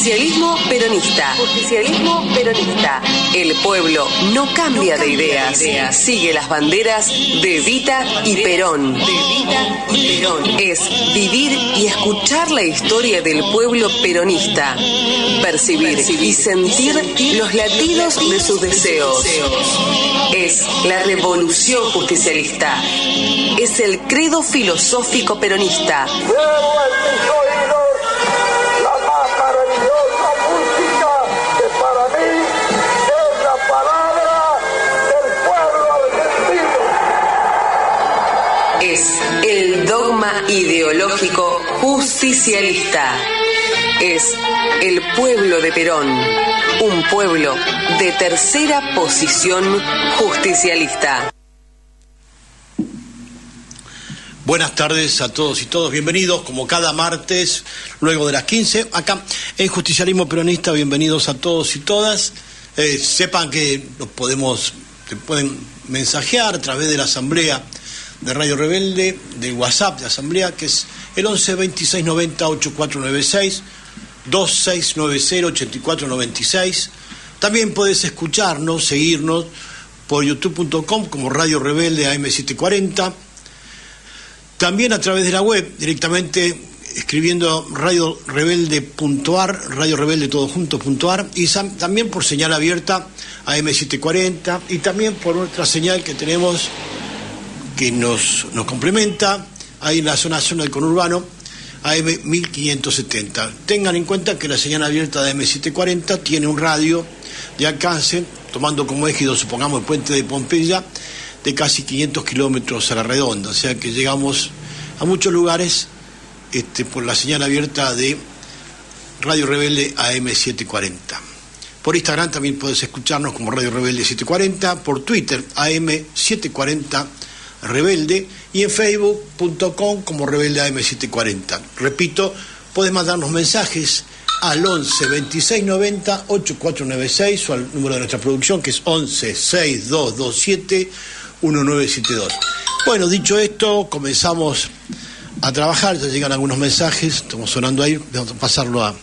Justicialismo peronista. Justicialismo peronista. El pueblo no cambia de ideas. Sigue las banderas de Evita y Perón. Es vivir y escuchar la historia del pueblo peronista. Percibir y sentir los latidos de sus deseos. Es la revolución justicialista. Es el credo filosófico peronista. Es el dogma ideológico justicialista. Es el pueblo de Perón, un pueblo de tercera posición justicialista. Buenas tardes a todos y todos, bienvenidos como cada martes, luego de las 15, acá en Justicialismo Peronista, bienvenidos a todos y todas. Sepan que se pueden mensajear a través de la asamblea de Radio Rebelde, de WhatsApp de Asamblea, que es el 11 26 90 8496, 2690 8496. También puedes escucharnos, seguirnos por youtube.com como Radio Rebelde AM740. También a través de la web, directamente escribiendo radiorebelde.ar, Radio Rebelde todo junto.ar, y también por señal abierta AM740, y también por nuestra señal que tenemos que nos complementa ahí en la zona del conurbano, AM 1570. Tengan en cuenta que la señal abierta de AM 740 tiene un radio de alcance, tomando como ejido, supongamos, el puente de Pompeya, de casi 500 kilómetros a la redonda, o sea que llegamos a muchos lugares por la señal abierta de Radio Rebelde AM 740. Por Instagram también puedes escucharnos como Radio Rebelde 740, por Twitter AM 740 Rebelde, y en facebook.com como Rebelde AM740. Repito, puedes mandarnos mensajes al 11 26 90 8496 o al número de nuestra producción, que es 11 6227 1972. Bueno, dicho esto, comenzamos a trabajar. Ya llegan algunos mensajes, estamos sonando ahí, vamos a pasarlo a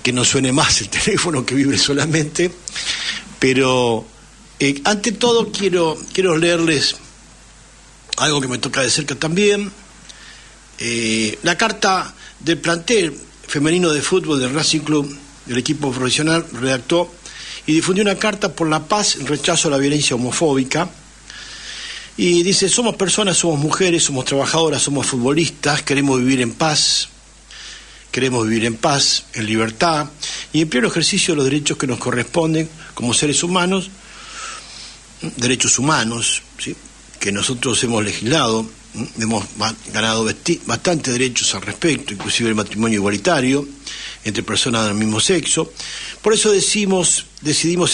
que no suene más el teléfono, que vibre solamente. Pero ante todo quiero leerles algo que me toca de cerca también. La carta del plantel femenino de fútbol del Racing Club, del equipo profesional, redactó y difundió una carta por la paz en rechazo a la violencia homofóbica. Y dice: somos personas, somos mujeres, somos trabajadoras, somos futbolistas, queremos vivir en paz, en libertad y en pleno ejercicio de los derechos que nos corresponden como seres humanos, derechos humanos, ¿sí?, que nosotros hemos legislado, hemos ganado bastantes derechos al respecto, inclusive el matrimonio igualitario entre personas del mismo sexo. Por eso decidimos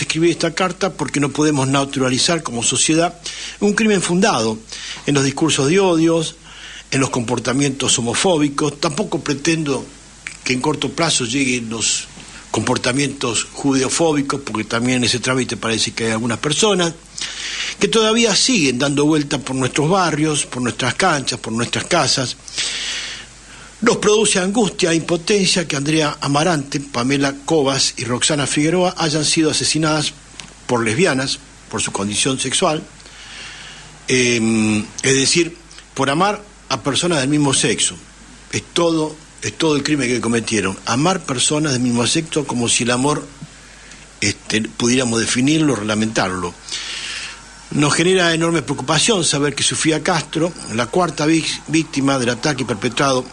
escribir esta carta, porque no podemos naturalizar como sociedad un crimen fundado en los discursos de odios, en los comportamientos homofóbicos. Tampoco pretendo que en corto plazo lleguen los comportamientos judeofóbicos, porque también en ese trámite parece que hay algunas personas que todavía siguen dando vueltas por nuestros barrios, por nuestras canchas, por nuestras casas. Nos produce angustia e impotencia que Andrea Amarante, Pamela Cobas y Roxana Figueroa hayan sido asesinadas por lesbianas, por su condición sexual, es decir, por amar a personas del mismo sexo. Es todo el crimen que cometieron. Amar personas del mismo sexo, como si el amor pudiéramos definirlo, reglamentarlo. Nos genera enorme preocupación saber que Sofía Castro, la cuarta víctima del ataque perpetrado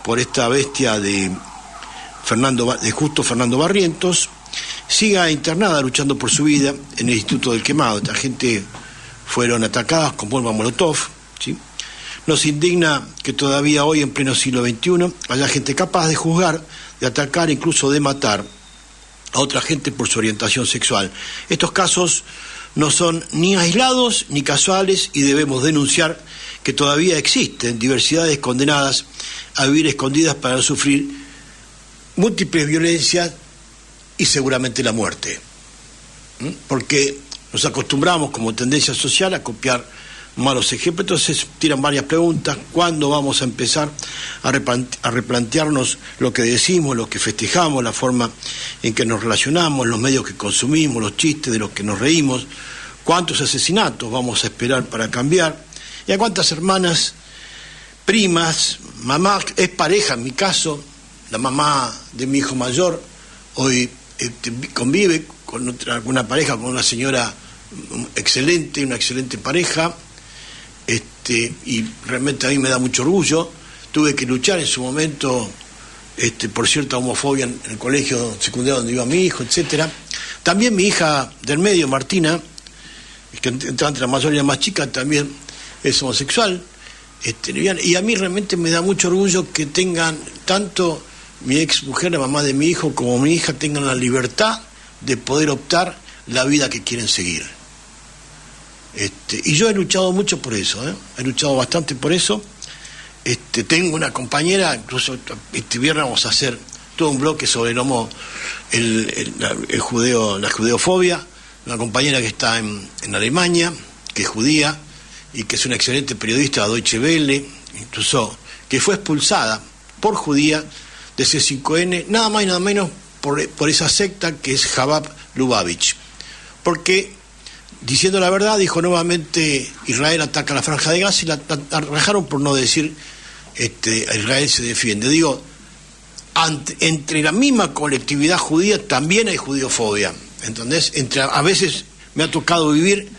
por esta bestia de Justo Fernando Barrientos, siga internada luchando por su vida en el Instituto del Quemado. Esta gente fueron atacadas con bomba Molotov, ¿sí? Nos indigna que todavía hoy, en pleno siglo XXI, haya gente capaz de juzgar, de atacar, incluso de matar a otra gente por su orientación sexual. Estos casos no son ni aislados ni casuales, y debemos denunciar que todavía existen diversidades condenadas a vivir escondidas para no sufrir múltiples violencias y seguramente la muerte. Porque nos acostumbramos como tendencia social a copiar malos ejemplos. Entonces tiran varias preguntas: ¿cuándo vamos a empezar a replantearnos lo que decimos, lo que festejamos, la forma en que nos relacionamos, los medios que consumimos, los chistes de los que nos reímos? ¿Cuántos asesinatos vamos a esperar para cambiar? ¿Y a cuántas hermanas, primas, mamá, es pareja en mi caso, la mamá de mi hijo mayor, hoy convive con alguna pareja, con una señora excelente, una excelente pareja, y realmente a mí me da mucho orgullo. Tuve que luchar en su momento por cierta homofobia en el colegio secundario donde iba mi hijo, etcétera. También mi hija del medio, Martina, que entra entre la mayoría más chica, también es homosexual, y a mí realmente me da mucho orgullo que tengan tanto mi ex mujer, la mamá de mi hijo, como mi hija, tengan la libertad de poder optar la vida que quieren seguir. Y yo he luchado mucho por eso, he luchado bastante por eso. Tengo una compañera, incluso este viernes vamos a hacer todo un bloque sobre la judeofobia, una compañera que está en Alemania, que es judía y que es una excelente periodista de Deutsche Welle, incluso que fue expulsada por judía de C5N, nada más y nada menos por esa secta que es Chabad Lubavitch, porque, diciendo la verdad, dijo nuevamente: Israel ataca la Franja de Gaza, y la rajaron por no decir Israel se defiende. Digo, entre la misma colectividad judía también hay judiofobia. ¿Entendés? A veces me ha tocado vivir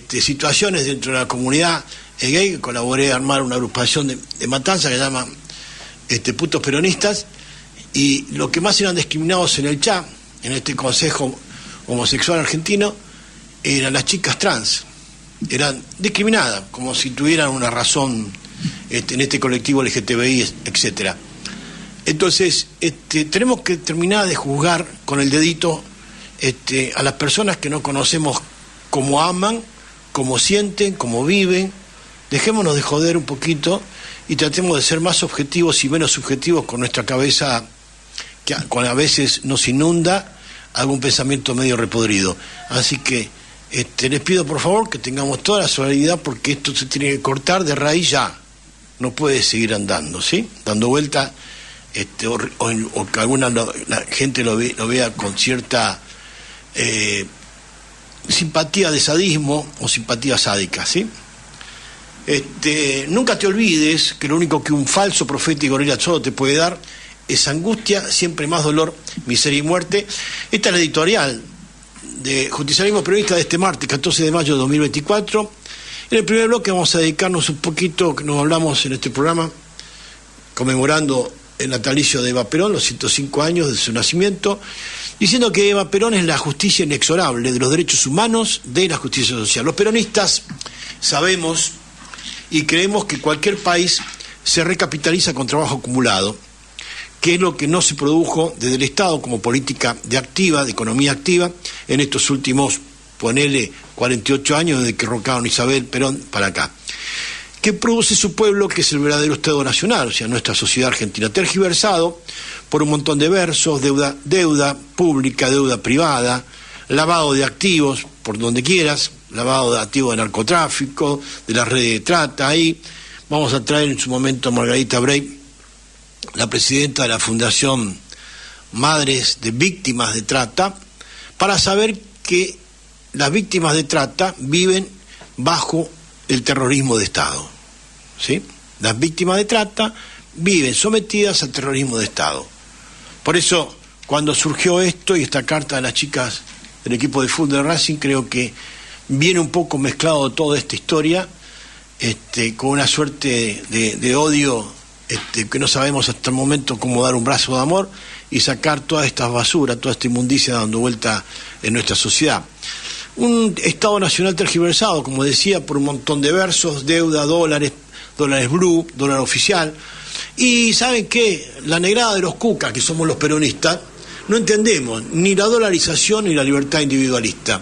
situaciones dentro de la comunidad gay, que colaboré a armar una agrupación de matanza que se llama Putos Peronistas, y los que más eran discriminados en el CHA, en este Consejo Homosexual Argentino, eran las chicas trans. Eran discriminadas, como si tuvieran una razón en este colectivo LGTBI, etcétera. Entonces, tenemos que terminar de juzgar con el dedito a las personas que no conocemos cómo aman, cómo sienten, cómo viven. Dejémonos de joder un poquito y tratemos de ser más objetivos y menos subjetivos con nuestra cabeza, que a veces nos inunda algún pensamiento medio repodrido. Así que les pido por favor que tengamos toda la solidaridad, porque esto se tiene que cortar de raíz ya. No puede seguir andando, ¿sí? Dando vuelta, o que la gente lo vea con cierta simpatía de sadismo o simpatía sádica, ¿sí? Nunca te olvides que lo único que un falso profeta y gorila solo te puede dar es angustia, siempre más dolor, miseria y muerte. Esta es la editorial de Justicialismo Peronista de este martes, 14 de mayo de 2024. En el primer bloque vamos a dedicarnos un poquito, que nos hablamos en este programa, conmemorando el natalicio de Eva Perón, los 105 años de su nacimiento, diciendo que Eva Perón es la justicia inexorable de los derechos humanos, de la justicia social. Los peronistas sabemos y creemos que cualquier país se recapitaliza con trabajo acumulado, que es lo que no se produjo desde el Estado como política de economía activa, en estos últimos, ponele, 48 años desde que rocaron Isabel Perón para acá. ¿Qué produce su pueblo, que es el verdadero Estado nacional, o sea, nuestra sociedad argentina? Tergiversado por un montón de versos, deuda pública, deuda privada, lavado de activos por donde quieras, lavado de activos de narcotráfico, de la red de trata. Ahí vamos a traer en su momento a Margarita Brey, la presidenta de la Fundación Madres de Víctimas de Trata, para saber que las víctimas de trata viven bajo el terrorismo de Estado, ¿sí? Las víctimas de trata viven sometidas al terrorismo de Estado. Por eso, cuando surgió esto y esta carta de las chicas del equipo de fútbol de Racing, creo que viene un poco mezclado toda esta historia, con una suerte de odio, que no sabemos hasta el momento cómo dar un brazo de amor y sacar todas estas basuras, toda esta inmundicia dando vuelta en nuestra sociedad. Un Estado nacional tergiversado, como decía, por un montón de versos, deuda, dólares blue, dólar oficial. Y ¿saben qué? La negrada de los cucas, que somos los peronistas, no entendemos ni la dolarización ni la libertad individualista,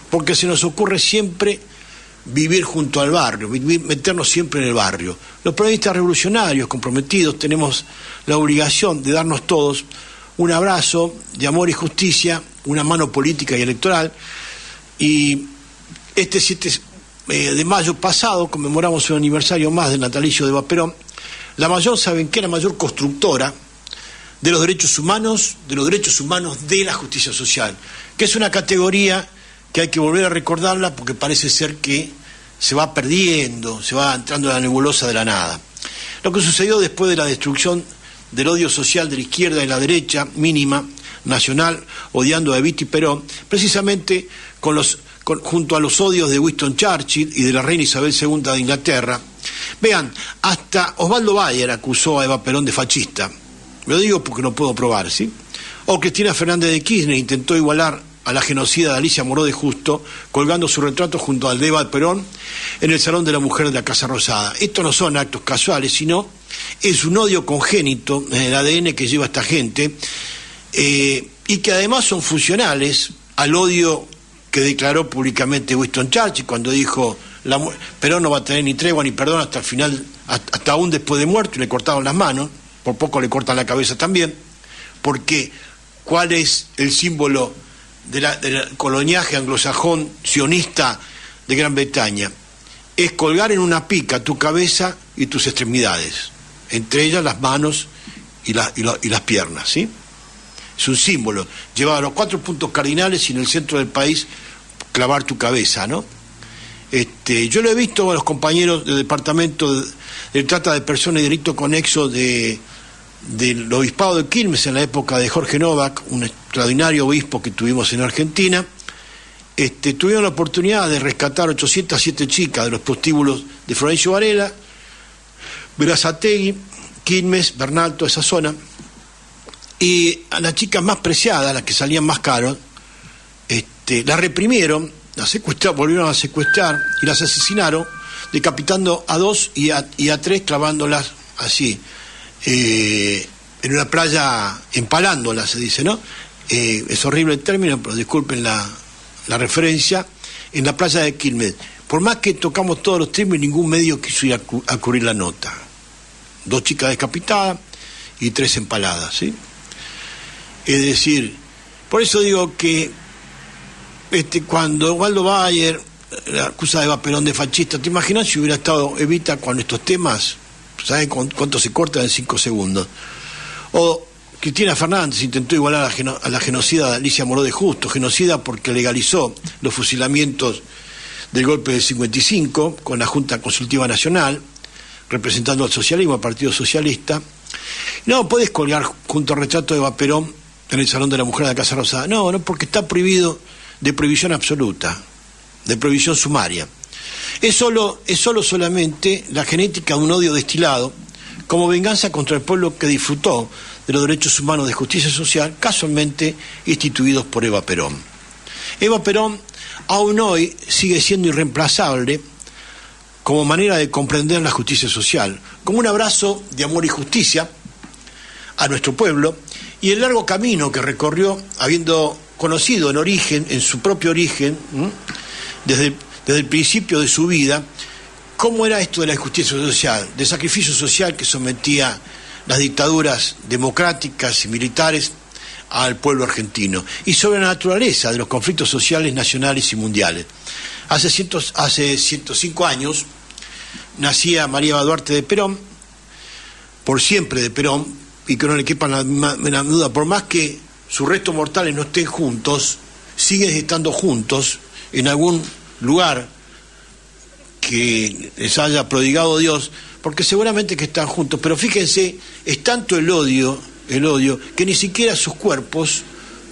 porque se nos ocurre siempre vivir junto al barrio, meternos siempre en el barrio. Los peronistas revolucionarios, comprometidos, tenemos la obligación de darnos todos un abrazo de amor y justicia, una mano política y electoral. Y este 7 de mayo pasado conmemoramos un aniversario más del natalicio de Eva Perón. La mayor, ¿saben qué? La mayor constructora de los derechos humanos, de la justicia social, que es una categoría que hay que volver a recordarla porque parece ser que se va perdiendo, se va entrando en la nebulosa de la nada. Lo que sucedió después de la destrucción del odio social de la izquierda y la derecha mínima nacional, odiando a Evita y Perón, precisamente junto a los odios de Winston Churchill y de la reina Isabel II de Inglaterra. Vean, hasta Osvaldo Bayer acusó a Eva Perón de fascista. Lo digo porque no puedo probar, ¿sí? O Cristina Fernández de Kirchner intentó igualar a la genocida de Alicia Moró de Justo, colgando su retrato junto al de Eva Perón en el Salón de la Mujer de la Casa Rosada. Estos no son actos casuales, sino es un odio congénito en el ADN que lleva esta gente, y que además son funcionales al odio que declaró públicamente Winston Churchill cuando dijo Perón no va a tener ni tregua ni perdón hasta el final, hasta aún después de muerto, y le cortaron las manos, por poco le cortan la cabeza también, porque ¿cuál es el símbolo del coloniaje anglosajón sionista de Gran Bretaña? Es colgar en una pica tu cabeza y tus extremidades, entre ellas las manos y las piernas, ¿sí? Es un símbolo, llevar a los 4 puntos cardinales y en el centro del país clavar tu cabeza, ¿no? Yo lo he visto a los compañeros del Departamento de Trata de Personas y Delito Conexo del Obispado de Quilmes en la época de Jorge Novak, un extraordinario obispo que tuvimos en Argentina. Tuvieron la oportunidad de rescatar 807 chicas de los prostíbulos de Florencio Varela, Berazategui, Quilmes, Bernal, toda esa zona. Y a las chicas más preciadas, las que salían más caros, las reprimieron, las secuestraron, volvieron a secuestrar y las asesinaron, decapitando a 2 y a 3, clavándolas así, en una playa, empalándolas, se dice, ¿no? Es horrible el término, pero disculpen la referencia, en la playa de Quilmes. Por más que tocamos todos los temas, ningún medio quiso ir a cubrir la nota. 2 chicas decapitadas y 3 empaladas, ¿sí? Es decir, por eso digo que cuando Osvaldo Bayer la acusa a Eva Perón de fascista, ¿te imaginas si hubiera estado Evita con estos temas? ¿Saben cuánto se corta en 5 segundos? O Cristina Fernández intentó igualar a la genocida de Alicia Moró de Justo, genocida porque legalizó los fusilamientos del golpe del 55 con la Junta Consultiva Nacional, representando al socialismo, al Partido Socialista. No podés colgar junto al retrato de Eva Perón en el Salón de la Mujer de la Casa Rosada. No, porque está prohibido, de prohibición absoluta, de prohibición sumaria. Es solamente la genética de un odio destilado como venganza contra el pueblo que disfrutó de los derechos humanos de justicia social casualmente instituidos por Eva Perón. Eva Perón aún hoy sigue siendo irreemplazable como manera de comprender la justicia social, como un abrazo de amor y justicia a nuestro pueblo y el largo camino que recorrió habiendo conocido en su propio origen, desde el principio de su vida, cómo era esto de la justicia social, del sacrificio social que sometía las dictaduras democráticas y militares al pueblo argentino, y sobre la naturaleza de los conflictos sociales nacionales y mundiales. Hace 105 años nacía María Duarte de Perón, por siempre de Perón, y que no le quepa la duda, por más que sus restos mortales no estén juntos, siguen estando juntos en algún lugar que les haya prodigado Dios, porque seguramente que están juntos, pero fíjense, es tanto el odio, que ni siquiera sus cuerpos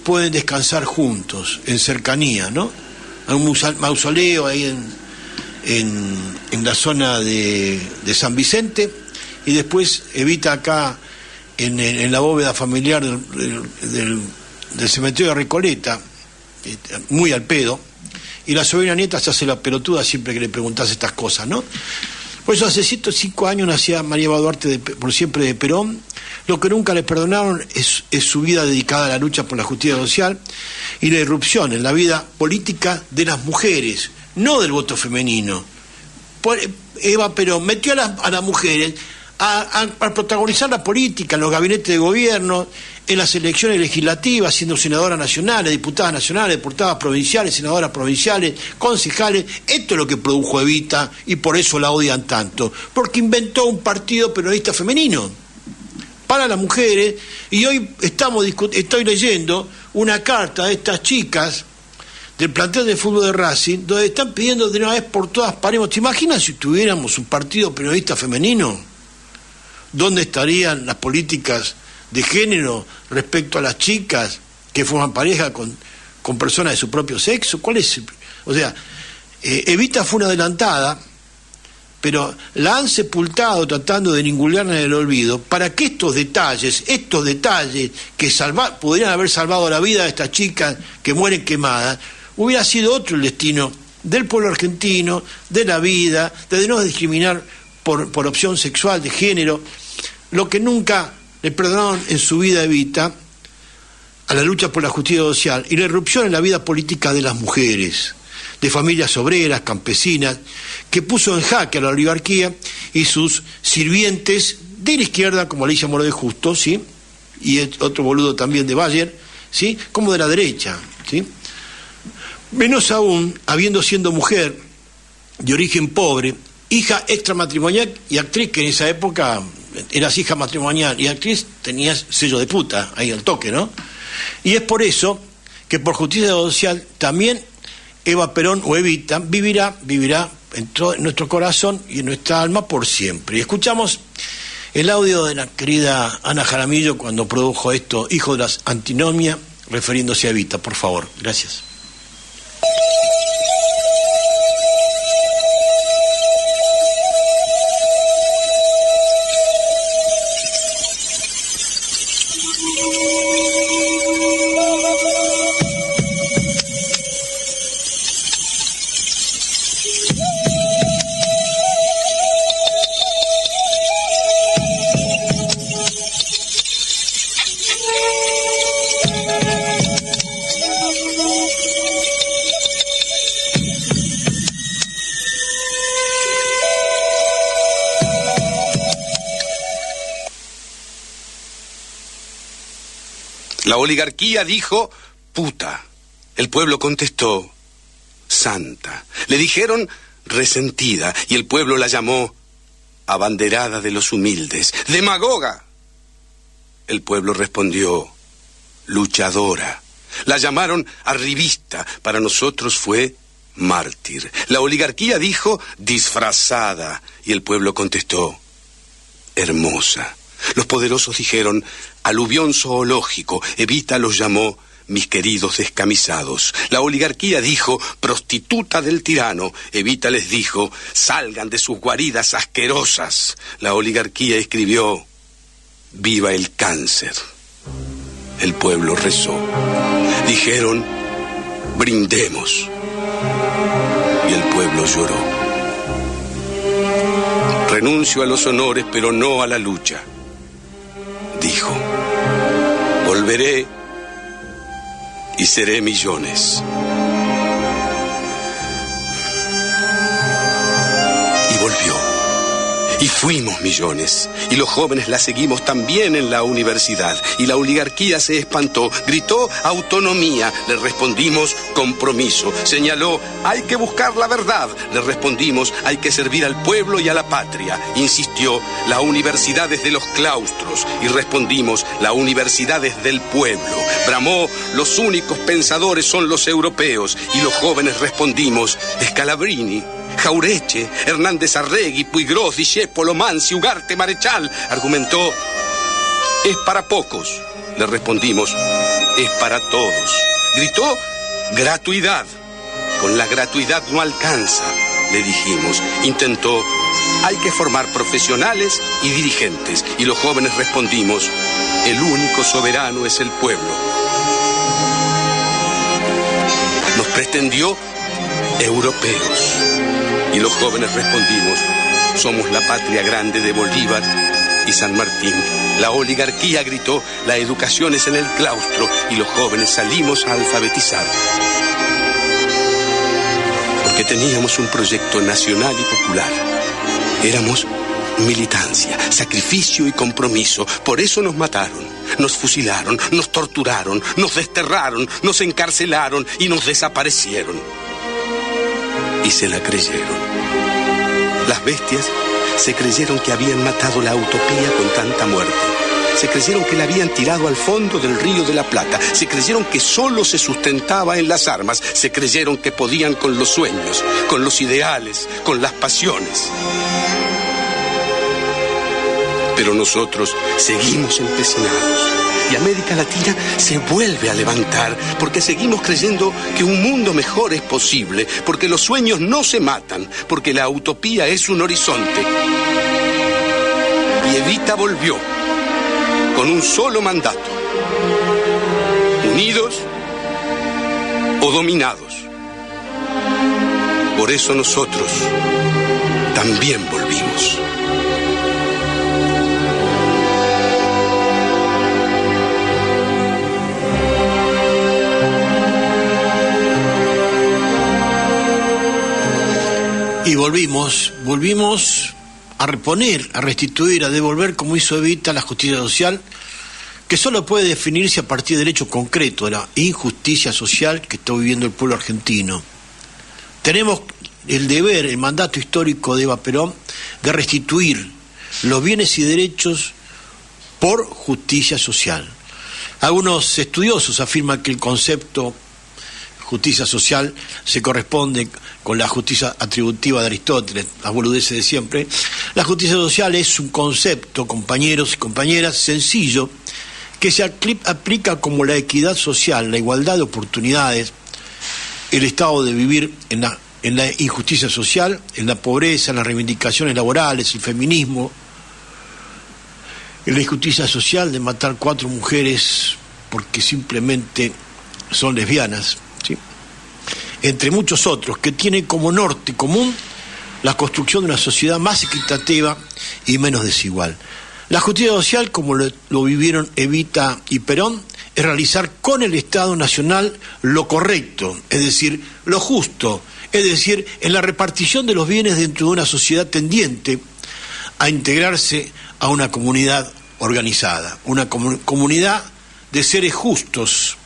pueden descansar juntos, en cercanía, ¿no? Hay un mausoleo ahí en la zona de San Vicente, y después Evita acá en la bóveda familiar del cementerio de Recoleta, muy al pedo, y la sobrina nieta se hace la pelotuda siempre que le preguntás estas cosas, ¿no? Por eso hace 105 años nacía María Duarte por siempre de Perón. Lo que nunca le perdonaron es su vida dedicada a la lucha por la justicia social y la irrupción en la vida política de las mujeres, no del voto femenino. Eva Perón metió a las mujeres a protagonizar la política en los gabinetes de gobierno, en las elecciones legislativas, siendo senadoras nacionales, diputadas nacionales, diputadas provinciales, senadoras provinciales, concejales. Esto es lo que produjo Evita y por eso la odian tanto, porque inventó un partido peronista femenino para las mujeres. Y hoy estoy leyendo una carta de estas chicas del plantel de fútbol de Racing, donde están pidiendo de una vez por todas paremos. ¿Te imaginas si tuviéramos un partido periodista femenino? ¿Dónde estarían las políticas de género respecto a las chicas que forman pareja con personas de su propio sexo? ¿Cuál es? O sea, Evita fue una adelantada, pero la han sepultado tratando de ningunearla en el olvido, para que estos detalles que podrían haber salvado la vida de estas chicas que mueren quemadas, hubiera sido otro el destino del pueblo argentino, de la vida, de no discriminar por opción sexual, de género. Lo que nunca le perdonaron en su vida Evita, a la lucha por la justicia social y la irrupción en la vida política de las mujeres, de familias obreras, campesinas, que puso en jaque a la oligarquía y sus sirvientes de la izquierda, como Alicia Moro de Justo, ¿sí? Y otro boludo también de Bayer, ¿sí? Como de la derecha, ¿sí? Menos aún, siendo mujer de origen pobre, hija extramatrimonial y actriz, que en esa época eras hija matrimonial y actriz, tenías sello de puta ahí al toque, ¿no? Y es por eso que por justicia social también Eva Perón o Evita vivirá en nuestro corazón y en nuestra alma por siempre. Y escuchamos el audio de la querida Ana Jaramillo cuando produjo esto, Hijo de las Antinomias, refiriéndose a Evita. Por favor, gracias. La oligarquía dijo, puta. El pueblo contestó, santa. Le dijeron, resentida. Y el pueblo la llamó, abanderada de los humildes. Demagoga. El pueblo respondió, luchadora. La llamaron arribista. Para nosotros fue mártir. La oligarquía dijo, disfrazada. Y el pueblo contestó, hermosa. Los poderosos dijeron, aluvión zoológico. Evita los llamó, mis queridos descamisados. La oligarquía dijo, prostituta del tirano. Evita les dijo, salgan de sus guaridas asquerosas. La oligarquía escribió, viva el cáncer. El pueblo rezó. Dijeron, brindemos. Y el pueblo lloró. Renuncio a los honores, pero no a la lucha. Dijo, volveré y seré millones. Y volvió. Y fuimos millones. Y los jóvenes la seguimos también en la universidad. Y la oligarquía se espantó. Gritó autonomía. Le respondimos compromiso. Señaló, hay que buscar la verdad. Le respondimos, hay que servir al pueblo y a la patria. Insistió, la universidad es de los claustros. Y respondimos, la universidad es del pueblo. Bramó, los únicos pensadores son los europeos. Y los jóvenes respondimos, Scalabrini, Jaureche, Hernández Arregui, Puigros, Discépolo, Mansi, Ugarte, Marechal. Argumentó, es para pocos. Le respondimos, es para todos. Gritó, gratuidad. Con la gratuidad no alcanza, le dijimos. Intentó, hay que formar profesionales y dirigentes. Y los jóvenes respondimos, el único soberano es el pueblo. Nos pretendió europeos. Y los jóvenes respondimos, somos la patria grande de Bolívar y San Martín. La oligarquía gritó, la educación es en el claustro. Y los jóvenes salimos a alfabetizar. Porque teníamos un proyecto nacional y popular. Éramos militancia, sacrificio y compromiso. Por eso nos mataron, nos fusilaron, nos torturaron, nos desterraron, nos encarcelaron y nos desaparecieron. Y se la creyeron. Las bestias se creyeron que habían matado la utopía con tanta muerte. Se creyeron que la habían tirado al fondo del Río de la Plata. Se creyeron que solo se sustentaba en las armas. Se creyeron que podían con los sueños, con los ideales, con las pasiones. Pero nosotros seguimos empecinados. Y América Latina se vuelve a levantar porque seguimos creyendo que un mundo mejor es posible, porque los sueños no se matan, porque la utopía es un horizonte. Y Evita volvió con un solo mandato: unidos o dominados. Por eso nosotros también volvimos. Y volvimos a reponer, a restituir, a devolver, como hizo Evita, la justicia social, que solo puede definirse a partir del hecho concreto de la injusticia social que está viviendo el pueblo argentino. Tenemos el deber, el mandato histórico de Eva Perón, de restituir los bienes y derechos por justicia social. Algunos estudiosos afirman que el concepto justicia social se corresponde con la justicia atributiva de Aristóteles, las boludeces de siempre. La justicia social es un concepto, compañeros y compañeras, sencillo, que se aplica como la equidad social, la igualdad de oportunidades, el estado de vivir en la injusticia social, en la pobreza, en las reivindicaciones laborales, el feminismo, en la injusticia social de matar 4 mujeres porque simplemente son lesbianas, ¿sí?, entre muchos otros, que tienen como norte común la construcción de una sociedad más equitativa y menos desigual. La justicia social, como lo vivieron Evita y Perón, es realizar con el Estado Nacional lo correcto, es decir, lo justo, es decir, en la repartición de los bienes dentro de una sociedad tendiente a integrarse a una comunidad organizada, una comunidad de seres justos,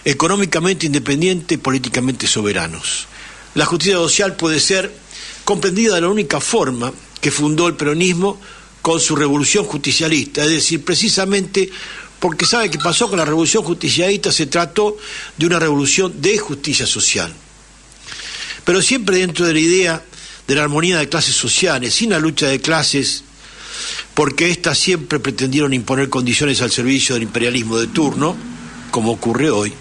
económicamente independientes, políticamente soberanos. La justicia social puede ser comprendida de la única forma que fundó el peronismo con su revolución justicialista, es decir, precisamente porque sabe que pasó con la revolución justicialista, se trató de una revolución de justicia social. Pero siempre dentro de la idea de la armonía de clases sociales, sin la lucha de clases, porque éstas siempre pretendieron imponer condiciones al servicio del imperialismo de turno, como ocurre hoy.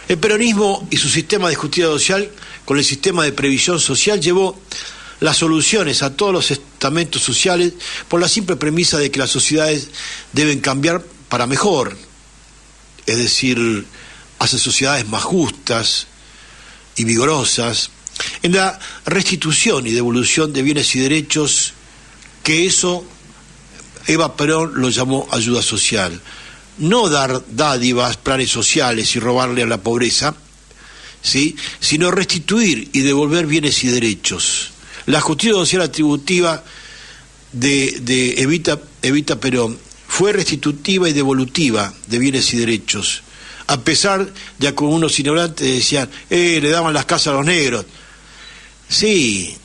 El peronismo y su sistema de justicia social, con el sistema de previsión social, llevó las soluciones a todos los estamentos sociales por la simple premisa de que las sociedades deben cambiar para mejor, es decir, hacia sociedades más justas y vigorosas, en la restitución y devolución de bienes y derechos, que eso Eva Perón lo llamó ayuda social. No dar dádivas, planes sociales y robarle a la pobreza, ¿sí?, sino restituir y devolver bienes y derechos. La justicia social atributiva de Evita Perón fue restitutiva y devolutiva de bienes y derechos, a pesar de que unos ignorantes decían, le daban las casas a los negros. Sí,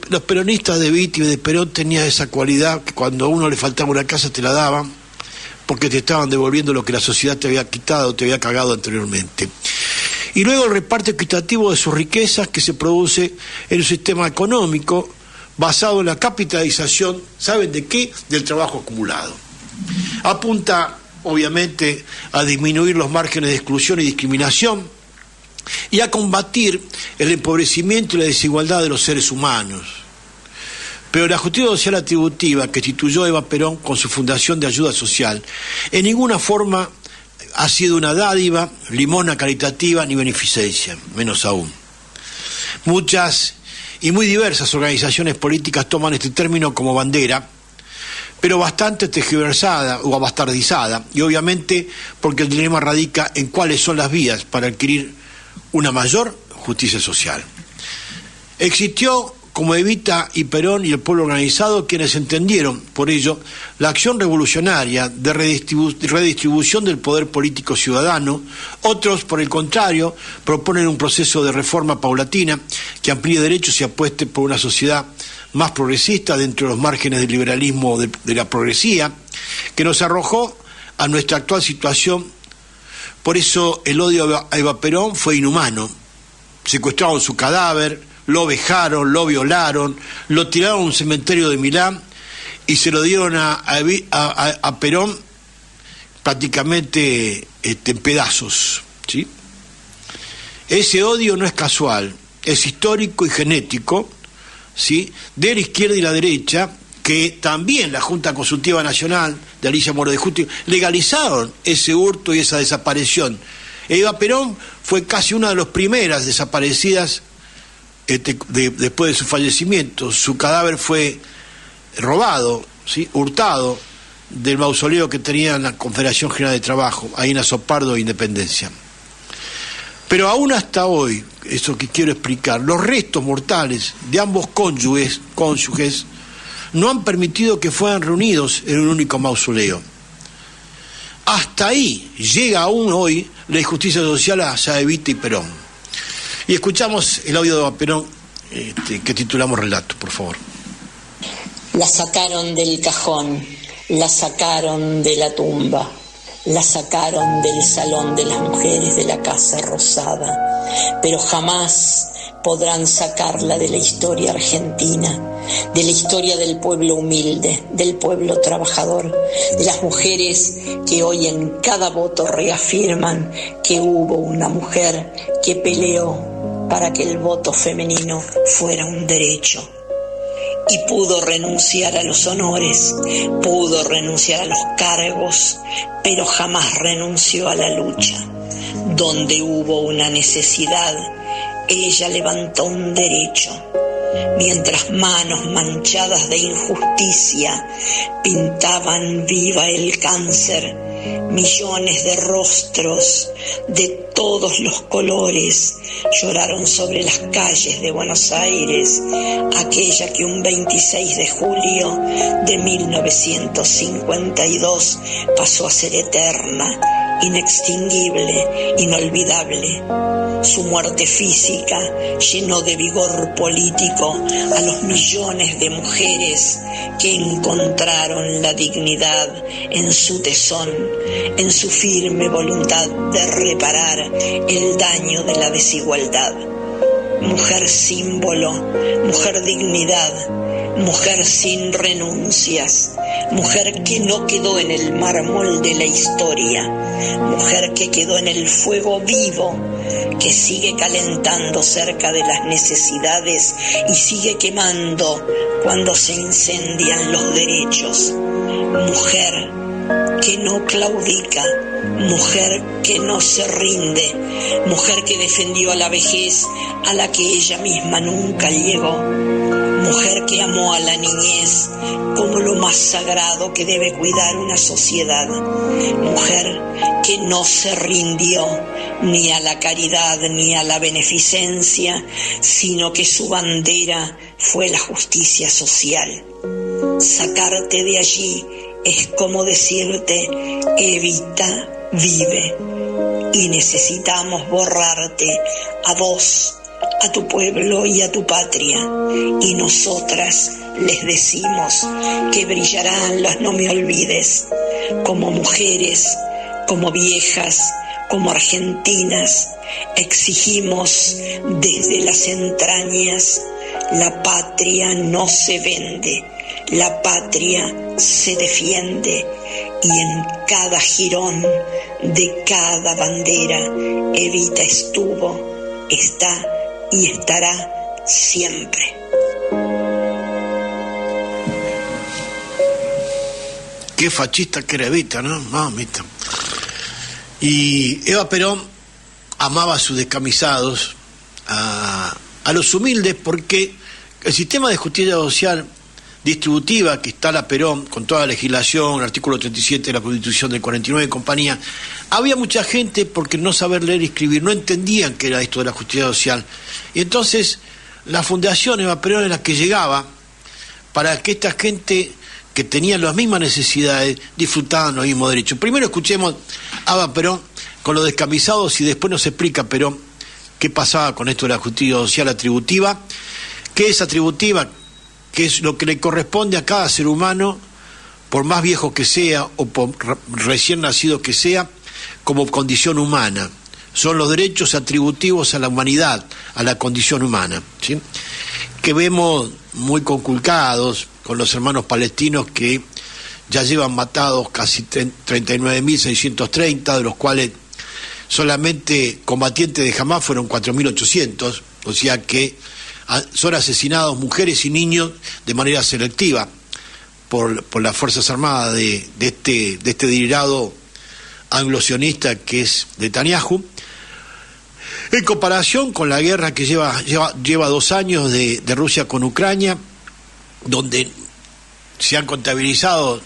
los peronistas de Evita y de Perón tenían esa cualidad que cuando a uno le faltaba una casa te la daban, porque te estaban devolviendo lo que la sociedad te había quitado, te había cagado anteriormente. Y luego el reparto equitativo de sus riquezas que se produce en un sistema económico basado en la capitalización, ¿saben de qué? Del trabajo acumulado. Apunta, obviamente, a disminuir los márgenes de exclusión y discriminación y a combatir el empobrecimiento y la desigualdad de los seres humanos. Pero la justicia social atributiva que instituyó Eva Perón con su fundación de ayuda social en ninguna forma ha sido una dádiva, limosna caritativa ni beneficencia, menos aún. Muchas y muy diversas organizaciones políticas toman este término como bandera, pero bastante tergiversada o abastardizada, y obviamente porque el dilema radica en cuáles son las vías para adquirir una mayor justicia social. Existió como Evita y Perón y el pueblo organizado, quienes entendieron, por ello, la acción revolucionaria de redistribución del poder político ciudadano. Otros, por el contrario, proponen un proceso de reforma paulatina que amplíe derechos y apueste por una sociedad más progresista dentro de los márgenes del liberalismo de la progresía, que nos arrojó a nuestra actual situación. Por eso el odio a Eva Perón fue inhumano. Secuestraron su cadáver, lo vejaron, lo violaron, lo tiraron a un cementerio de Milán y se lo dieron a Perón prácticamente en pedazos, ¿sí? Ese odio no es casual, es histórico y genético, ¿sí?, de la izquierda y la derecha, que también la Junta Consultiva Nacional de Alicia Moro de Justo legalizaron ese hurto y esa desaparición. Eva Perón fue casi una de las primeras desaparecidas después de su fallecimiento. Su cadáver fue robado, ¿sí?, hurtado del mausoleo que tenía en la Confederación General de Trabajo, ahí en Azopardo e Independencia. Pero aún hasta hoy, eso que quiero explicar, los restos mortales de ambos cónyuges no han permitido que fueran reunidos en un único mausoleo. Hasta ahí llega aún hoy la injusticia social hacia Evita y Perón. Y escuchamos el audio de Perón que titulamos Relato, por favor. La sacaron del cajón, la sacaron de la tumba, la sacaron del salón de las mujeres de la Casa Rosada, pero jamás podrán sacarla de la historia argentina, de la historia del pueblo humilde, del pueblo trabajador, de las mujeres que hoy en cada voto reafirman que hubo una mujer que peleó para que el voto femenino fuera un derecho. Y pudo renunciar a los honores, pudo renunciar a los cargos, pero jamás renunció a la lucha. Donde hubo una necesidad, ella levantó un derecho. Mientras manos manchadas de injusticia pintaban viva el cáncer, millones de rostros de todos los colores lloraron sobre las calles de Buenos Aires, aquella que un 26 de julio de 1952 pasó a ser eterna, inextinguible, inolvidable. Su muerte física llenó de vigor político a los millones de mujeres que encontraron la dignidad en su tesón, en su firme voluntad de reparar el daño de la desigualdad. Mujer símbolo, mujer dignidad, mujer sin renuncias, mujer que no quedó en el mármol de la historia, mujer que quedó en el fuego vivo, que sigue calentando cerca de las necesidades y sigue quemando cuando se incendian los derechos. Mujer que no claudica, mujer que no se rinde, mujer que defendió a la vejez a la que ella misma nunca llegó, mujer que amó a la niñez como lo más sagrado que debe cuidar una sociedad, mujer que no se rindió ni a la caridad ni a la beneficencia, sino que su bandera fue la justicia social. Sacarte de allí es como decirte, Evita, vive. Y necesitamos borrarte a vos, a tu pueblo y a tu patria. Y nosotras les decimos que brillarán las no me olvides, como mujeres, como viejas, como argentinas. Exigimos desde las entrañas, la patria no se vende, la patria se defiende, y en cada jirón de cada bandera Evita estuvo, está y estará siempre. Qué fascista que era Evita, ¿no? Mamita. Y Eva Perón amaba a sus descamisados, a los humildes, porque el sistema de justicia social distributiva que instala Perón, con toda la legislación, el artículo 37 de la Constitución del 49 y compañía, había mucha gente, porque no saber leer y escribir, no entendían qué era esto de la justicia social. Y entonces la Fundación Eva Perón es la que llegaba para que esta gente que tenía las mismas necesidades disfrutaban los mismos derechos. Primero escuchemos a Eva Perón con los descamisados y después nos explica Perón qué pasaba con esto de la justicia social atributiva, qué es atributiva, qué es lo que le corresponde a cada ser humano, por más viejo que sea o por recién nacido que sea, como condición humana. Son los derechos atributivos a la humanidad, a la condición humana, ¿sí? Que vemos muy conculcados con los hermanos palestinos que ya llevan matados casi 39.630, de los cuales solamente combatientes de Hamás fueron 4.800, o sea que son asesinados mujeres y niños de manera selectiva por las Fuerzas Armadas de este delirado anglo-sionista que es Netanyahu, en comparación con la guerra que lleva 2 años de Rusia con Ucrania, donde se han contabilizado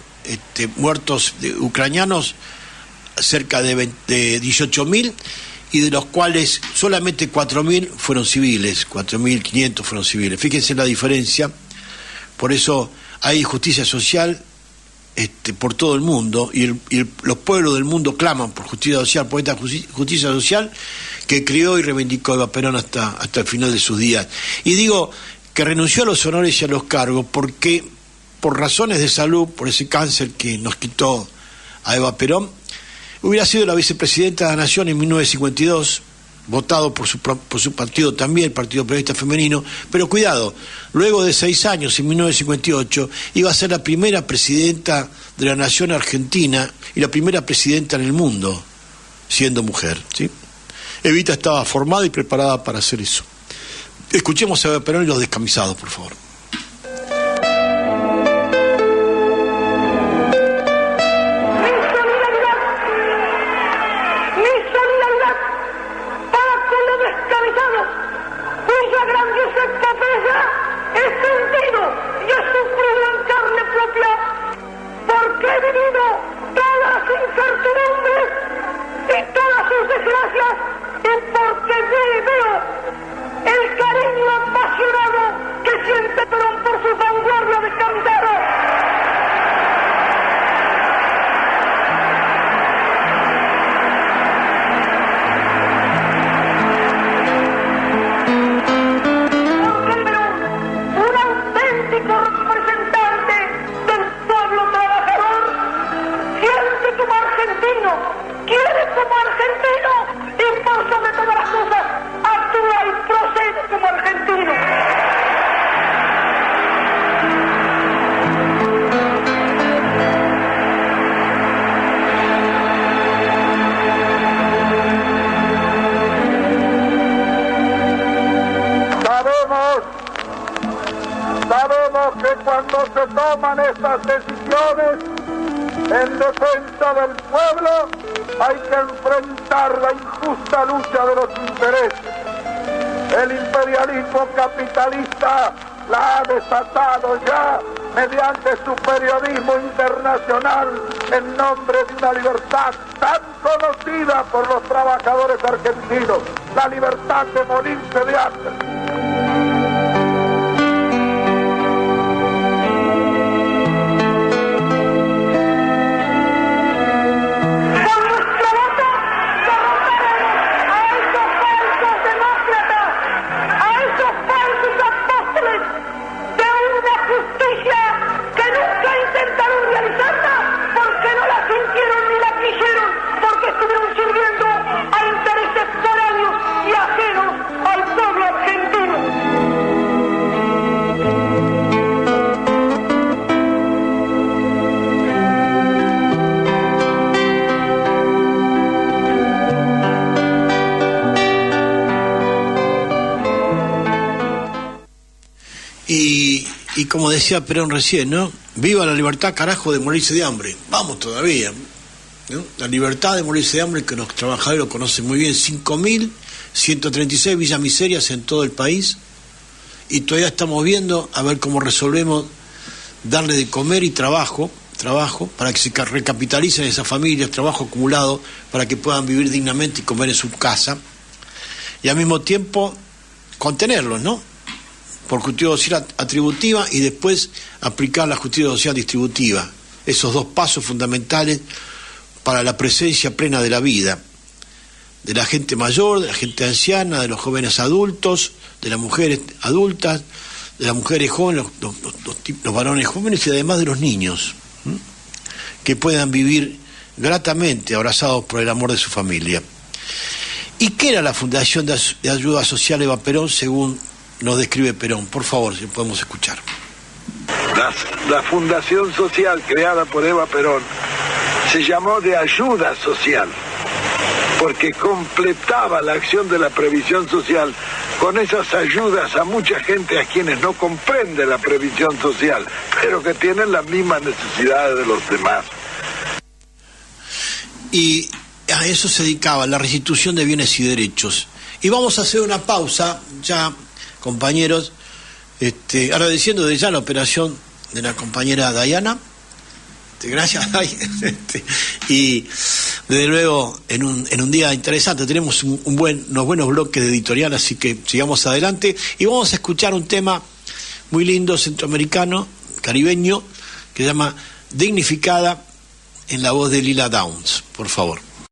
muertos ucranianos cerca de 18.000, y de los cuales solamente 4.000 fueron civiles, 4.500 fueron civiles. Fíjense la diferencia. Por eso hay justicia social por todo el mundo, y los pueblos del mundo claman por justicia social, por esta justicia social que creó y reivindicó Eva Perón hasta el final de sus días. Y digo que renunció a los honores y a los cargos porque, por razones de salud, por ese cáncer que nos quitó a Eva Perón, hubiera sido la vicepresidenta de la Nación en 1952, votado por su partido también, el Partido Peronista Femenino, pero cuidado, luego de 6 años, en 1958, iba a ser la primera presidenta de la Nación Argentina y la primera presidenta en el mundo, siendo mujer, ¿sí? Evita estaba formada y preparada para hacer eso. Escuchemos a Eva Perón y los descamisados, por favor. Sabemos que cuando se toman estas decisiones en defensa del pueblo, hay que enfrentar la injusta lucha de los intereses. El imperialismo capitalista la ha desatado ya mediante su periodismo internacional en nombre de una libertad tan conocida por los trabajadores argentinos, la libertad de morirse de hambre. Y como decía Perón recién, ¿no? Viva la libertad, carajo, de morirse de hambre. Vamos todavía, ¿no? La libertad de morirse de hambre, que los trabajadores lo conocen muy bien. 5.136 villas miserias en todo el país, y todavía estamos viendo a ver cómo resolvemos darle de comer y trabajo para que se recapitalicen esas familias, trabajo acumulado para que puedan vivir dignamente y comer en su casa, y al mismo tiempo contenerlos, ¿no? por justicia social atributiva y después aplicar la justicia social distributiva. Esos dos pasos fundamentales para la presencia plena de la vida, de la gente mayor, de la gente anciana, de los jóvenes adultos, de las mujeres adultas, de las mujeres jóvenes, los varones jóvenes y además de los niños, que puedan vivir gratamente abrazados por el amor de su familia. ¿Y qué era la Fundación de Ayuda Social Eva Perón según nos describe Perón? Por favor, si podemos escuchar. La Fundación Social creada por Eva Perón se llamó de ayuda social, porque completaba la acción de la previsión social con esas ayudas a mucha gente a quienes no comprende la previsión social, pero que tienen las mismas necesidades de los demás. Y a eso se dedicaba, la restitución de bienes y derechos. Y vamos a hacer una pausa, ya, compañeros, agradeciendo de ya la operación de la compañera Dayana. Gracias, Day. Y desde luego, en un día interesante, tenemos unos buenos bloques de editorial, así que sigamos adelante. Y vamos a escuchar un tema muy lindo, centroamericano, caribeño, que se llama Dignificada, en la voz de Lila Downs, por favor.